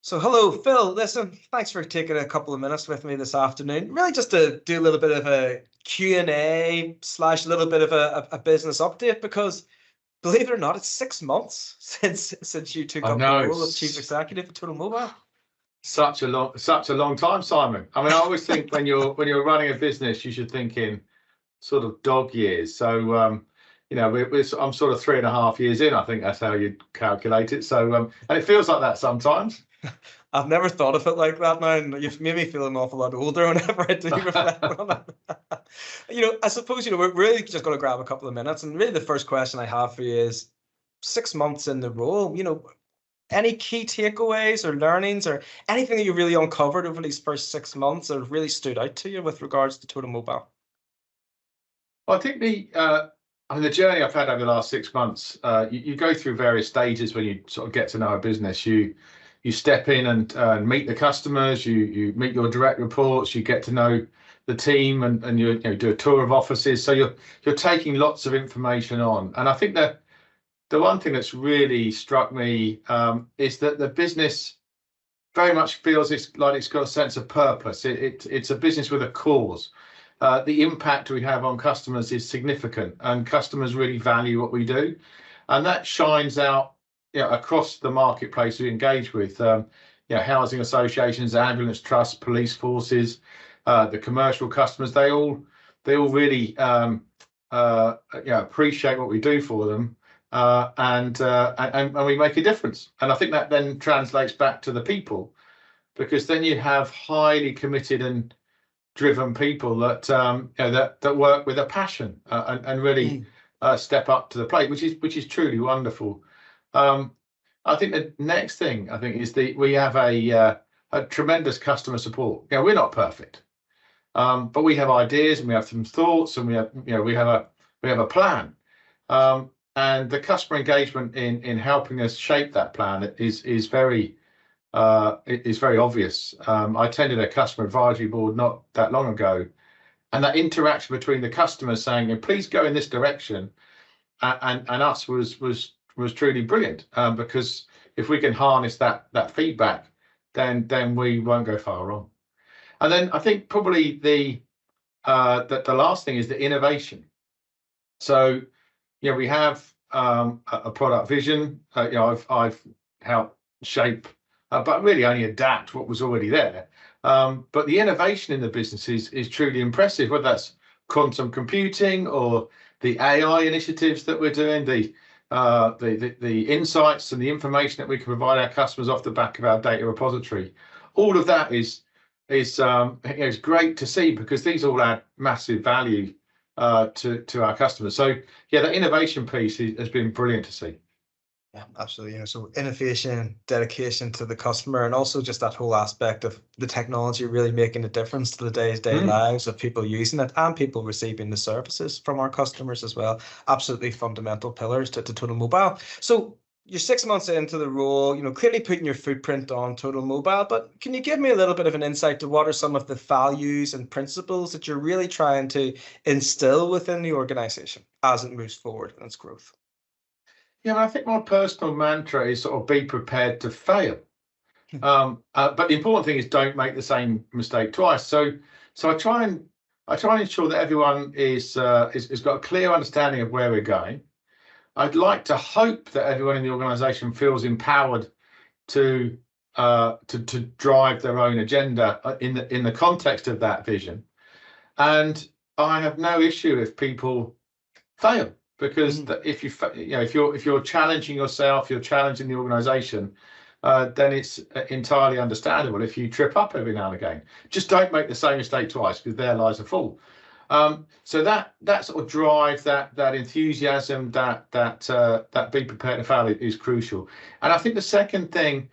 So hello, Phil. Listen, thanks for taking a couple of minutes with me this afternoon. Really just to do a little bit of a Q&A slash a little bit of a business update because believe it or not, it's 6 months since you took I up the know, role of chief executive at Total Mobile. such a long time, Simon. I mean, I always think when you're running a business, you should think in sort of dog years. So, I'm sort of 3.5 years in. I think that's how you calculate it. So, and it feels like that sometimes. I've never thought of it like that now, and you've made me feel an awful lot older whenever I do reflect on it. I suppose, we're really just going to grab a couple of minutes, and really the first question I have for you is 6 months in the role, any key takeaways or learnings or anything that you really uncovered over these first 6 months that really stood out to you with regards to Total Mobile? I think the journey I've had over the last 6 months, you go through various stages when you sort of get to know a business. You step in and meet the customers. You meet your direct reports. You get to know the team, and you do a tour of offices. So you're taking lots of information on. And I think that the one thing that's really struck me is that the business very much feels it's got a sense of purpose. It's a business with a cause. The impact we have on customers is significant, and customers really value what we do, and that shines out across the marketplace we engage with. Housing associations, ambulance trusts, police forces, the commercial customers. They all really appreciate what we do for them, and we make a difference. And I think that then translates back to the people, because then you have highly committed and driven people that that work with a passion, and really step up to the plate, which is truly wonderful. I think the next thing is we have a tremendous customer support. We're not perfect, but we have ideas and we have some thoughts, and we have a plan. And the customer engagement in helping us shape that plan is very obvious. I attended a customer advisory board not that long ago, and that interaction between the customers saying, "Please go in this direction," and us was truly brilliant, because if we can harness that feedback, then we won't go far wrong. And then I think probably the last thing is the innovation. So we have a product vision. I've helped shape, but really only adapt what was already there. But the innovation in the business is truly impressive, whether that's quantum computing or the AI initiatives that we're doing, the insights and the information that we can provide our customers off the back of our data repository. All of that is great to see, because these all add massive value to our customers. So the innovation piece has been brilliant to see. Yeah, absolutely. So innovation, dedication to the customer, and also just that whole aspect of the technology really making a difference to the day-to-day lives of people using it and people receiving the services from our customers as well. Absolutely fundamental pillars to Total Mobile. So you're 6 months into the role, clearly putting your footprint on Total Mobile, but can you give me a little bit of an insight to what are some of the values and principles that you're really trying to instill within the organization as it moves forward in its growth? I think my personal mantra is sort of be prepared to fail. But the important thing is don't make the same mistake twice. So I try and ensure that everyone is got a clear understanding of where we're going. I'd like to hope that everyone in the organisation feels empowered to drive their own agenda in the context of that vision. And I have no issue if people fail, because if you're challenging yourself, you're challenging the organisation, then it's entirely understandable if you trip up every now and again. Just don't make the same mistake twice, because there lies a fall. So that sort of drive, that enthusiasm, that be prepared to fail is crucial. And I think the second thing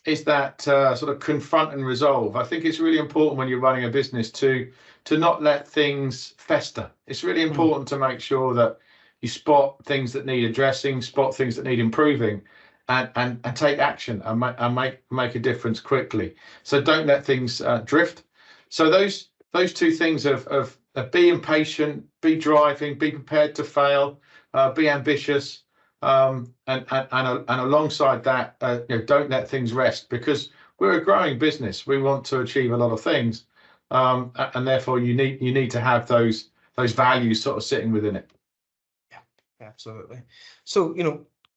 is that sort of confront and resolve. I think it's really important when you're running a business to not let things fester. It's really important to make sure that you spot things that need addressing, spot things that need improving, and take action and make a difference quickly. So don't let things drift. So those two things of be impatient, be driving, be prepared to fail, be ambitious, and alongside that, don't let things rest, because we're a growing business. We want to achieve a lot of things, and therefore you need to have those values sort of sitting within it. Yeah, absolutely. So,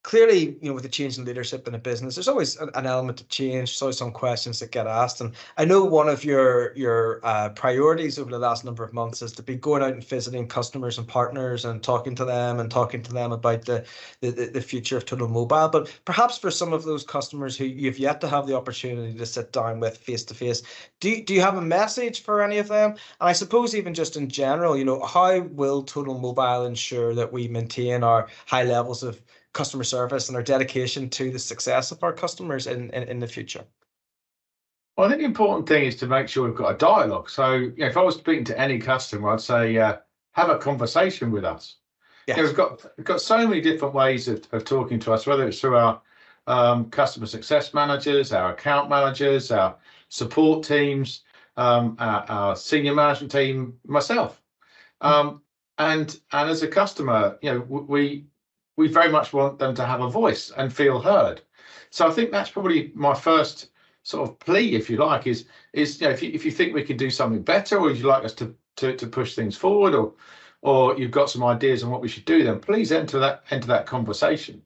clearly, with the change in leadership in a business, there's always an element of change. There's always some questions that get asked. And I know one of your priorities over the last number of months is to be going out and visiting customers and partners and talking to them about the future of Totalmobile. But perhaps for some of those customers who you've yet to have the opportunity to sit down with face to face, do you have a message for any of them? And I suppose even just in general, how will Totalmobile ensure that we maintain our high levels of customer service and our dedication to the success of our customers in the future? Well, I think the important thing is to make sure we've got a dialogue. So, if I was speaking to any customer, I'd say have a conversation with us. Yes. We've got so many different ways of talking to us, whether it's through our customer success managers, our account managers, our support teams, our senior management team, myself, and as a customer, we very much want them to have a voice and feel heard. So I think that's probably my first sort of plea, if you like, is if you think we can do something better, or you'd like us to push things forward, or you've got some ideas on what we should do, then please enter that conversation.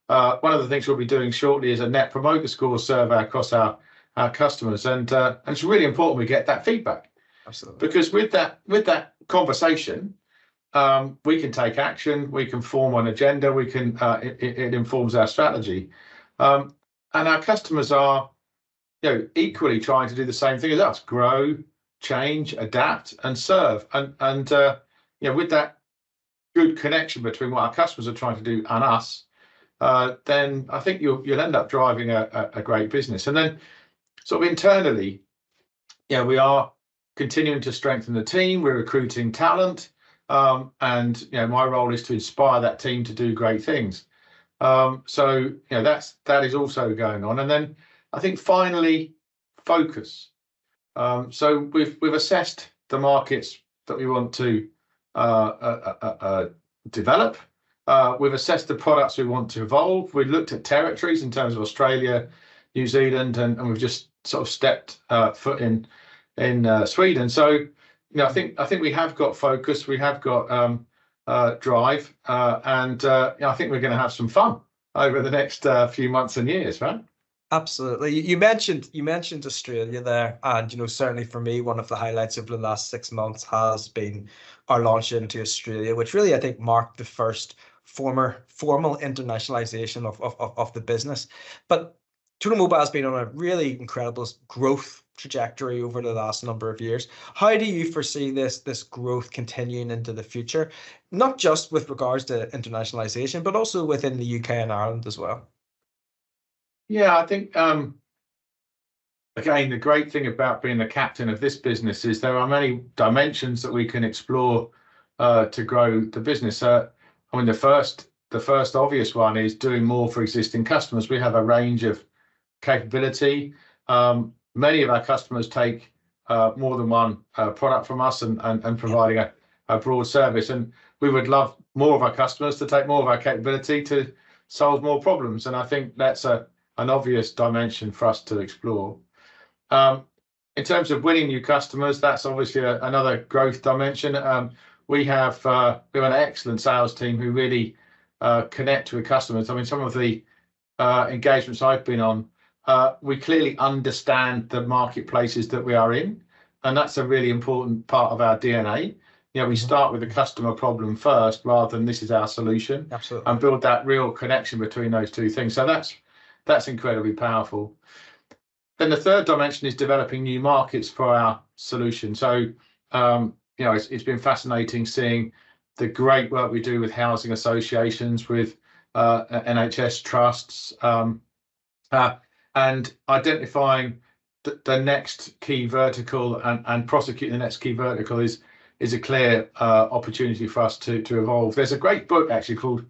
One of the things we'll be doing shortly is a Net Promoter Score survey across our customers, and it's really important we get that feedback. Absolutely. Because with that conversation, we can take action, we can form an agenda, it informs our strategy, and our customers are equally trying to do the same thing as us: grow, change, adapt, and serve. And with that good connection between what our customers are trying to do and us, then I think you'll end up driving a great business. And then sort of internally, we are continuing to strengthen the team. We're recruiting talent. And my role is to inspire that team to do great things. So that is also going on. And then I think finally, focus. So we've assessed the markets that we want to develop. We've assessed the products we want to evolve. We've looked at territories in terms of Australia, New Zealand, and we've just sort of stepped foot in Sweden. So I think we have got focus, we have got drive, and I think we're going to have some fun over the next few months and years, right? Absolutely. You mentioned Australia there, and certainly for me, one of the highlights of the last 6 months has been our launch into Australia, which really I think marked the first formal internationalization of the business. But Totalmobile has been on a really incredible growth trajectory over the last number of years. How do you foresee this growth continuing into the future, not just with regards to internationalization, but also within the UK and Ireland as well? Yeah, I think again, the great thing about being the captain of this business is there are many dimensions that we can explore to grow the business. I mean, the first obvious one is doing more for existing customers. We have a range of capability. Many of our customers take more than one product from us and providing a broad service. And we would love more of our customers to take more of our capability to solve more problems. And I think that's an obvious dimension for us to explore. In terms of winning new customers, that's obviously another growth dimension. We have an excellent sales team who really connect with customers. I mean, some of the engagements I've been on, we clearly understand the marketplaces that we are in, and that's a really important part of our DNA. We start with the customer problem first, rather than this is our solution. Absolutely. And build that real connection between those two things. So that's incredibly powerful. Then the third dimension is developing new markets for our solution. So it's been fascinating seeing the great work we do with housing associations, with NHS trusts, and identifying the next key vertical and prosecuting the next key vertical is a clear opportunity for us to evolve. There's a great book actually called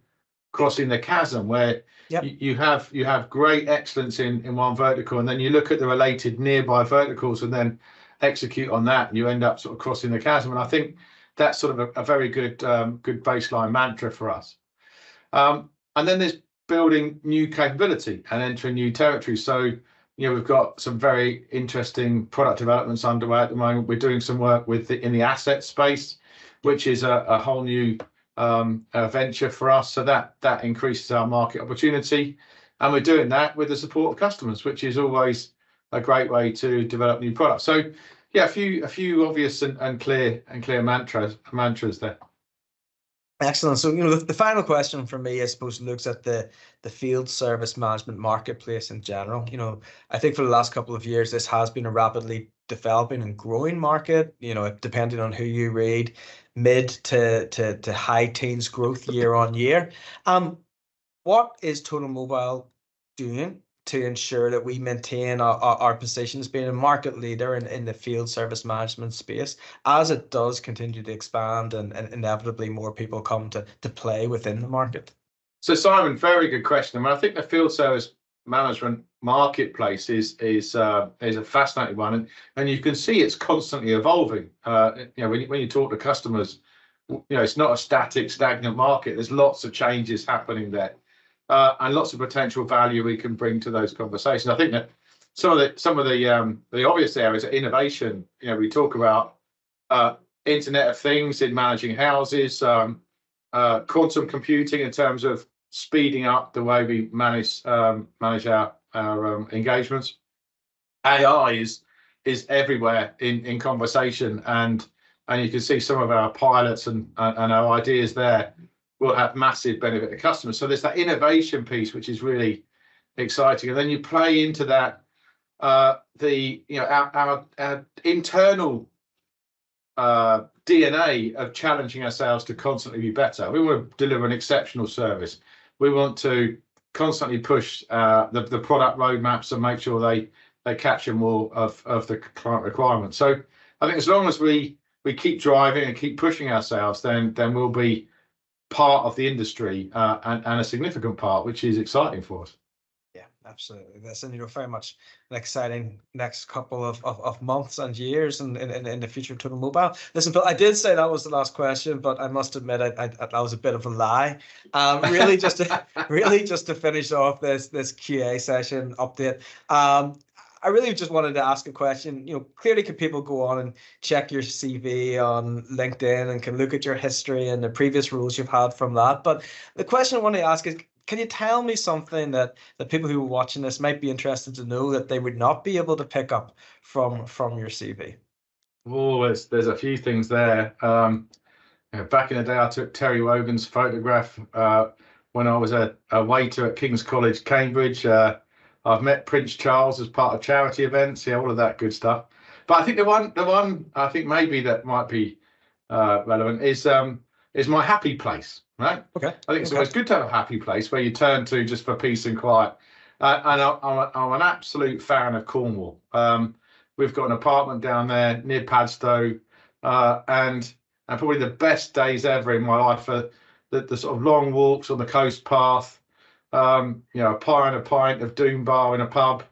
Crossing the Chasm, where you have great excellence in one vertical, and then you look at the related nearby verticals and then execute on that, and you end up sort of crossing the chasm. And I think that's sort of a very good baseline mantra for us. And then there's building new capability and entering new territories. So we've got some very interesting product developments underway at the moment. We're doing some work in the asset space, which is a whole new venture for us. So that increases our market opportunity, and we're doing that with the support of customers, which is always a great way to develop new products. So yeah, a few obvious and clear mantras there. Excellent. So, the final question for me, I suppose, looks at the field service management marketplace in general. I think for the last couple of years, this has been a rapidly developing and growing market, depending on who you read, mid to high teens growth year on year. What is Totalmobile doing to ensure that we maintain our position as being a market leader in the field service management space as it does continue to expand and inevitably more people come to play within the market? So Simon, very good question. I mean, I think the field service management marketplace is a fascinating one, and you can see it's constantly evolving. When you talk to customers, it's not a stagnant market. There's lots of changes happening there. And lots of potential value we can bring to those conversations. I think that some of the obvious areas are innovation. We talk about Internet of Things in managing houses, quantum computing in terms of speeding up the way we manage our engagements. AI is everywhere in conversation, and you can see some of our pilots and our ideas there will have massive benefit to customers. So there's that innovation piece, which is really exciting. And then you play into that our internal DNA of challenging ourselves to constantly be better. We want to deliver an exceptional service. We want to constantly push the product roadmaps and make sure they capture more of the client requirements. So I think as long as we keep driving and keep pushing ourselves, then we'll be part of the industry and a significant part, which is exciting for us. Yeah, absolutely. That's very much an exciting next couple of months and years in the future of Totalmobile. Listen, Phil, I did say that was the last question, but I must admit that was a bit of a lie. Really just to finish off this QA session update. I really just wanted to ask a question. Clearly, can people go on and check your CV on LinkedIn and can look at your history and the previous roles you've had from that? But the question I want to ask is, can you tell me something that people who are watching this might be interested to know that they would not be able to pick up from your CV? Oh, there's a few things there. Back in the day, I took Terry Wogan's photograph when I was a waiter at King's College, Cambridge. I've met Prince Charles as part of charity events, all of that good stuff. But I think the one I think maybe that might be relevant is my happy place, right? Okay. I think it's always good to have a happy place where you turn to just for peace and quiet. And I'm an absolute fan of Cornwall. We've got an apartment down there near Padstow, and probably the best days ever in my life are the sort of long walks on the coast path. A pie and a pint of Doom Bar in a pub.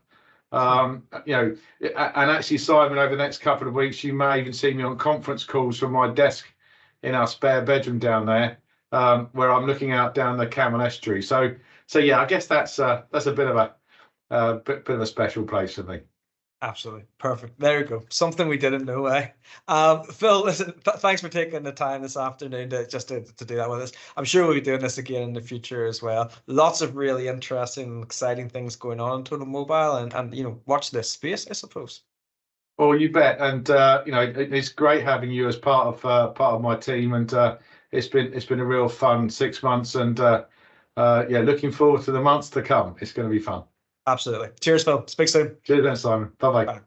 And actually, Simon, over the next couple of weeks, you may even see me on conference calls from my desk in our spare bedroom down there, where I'm looking out down the Camel Estuary. So yeah, I guess that's a bit of a special place for me. Absolutely. Perfect. There you go. Something we didn't know, eh? Phil, listen, thanks for taking the time this afternoon to do that with us. I'm sure we'll be doing this again in the future as well. Lots of really interesting and exciting things going on in Totalmobile and watch this space, I suppose. Well, you bet. And it's great having you as part of my team, and it's been a real fun 6 months, and looking forward to the months to come. It's going to be fun. Absolutely. Cheers, Phil. Speak soon. Cheers then, Simon. Bye-bye. Bye.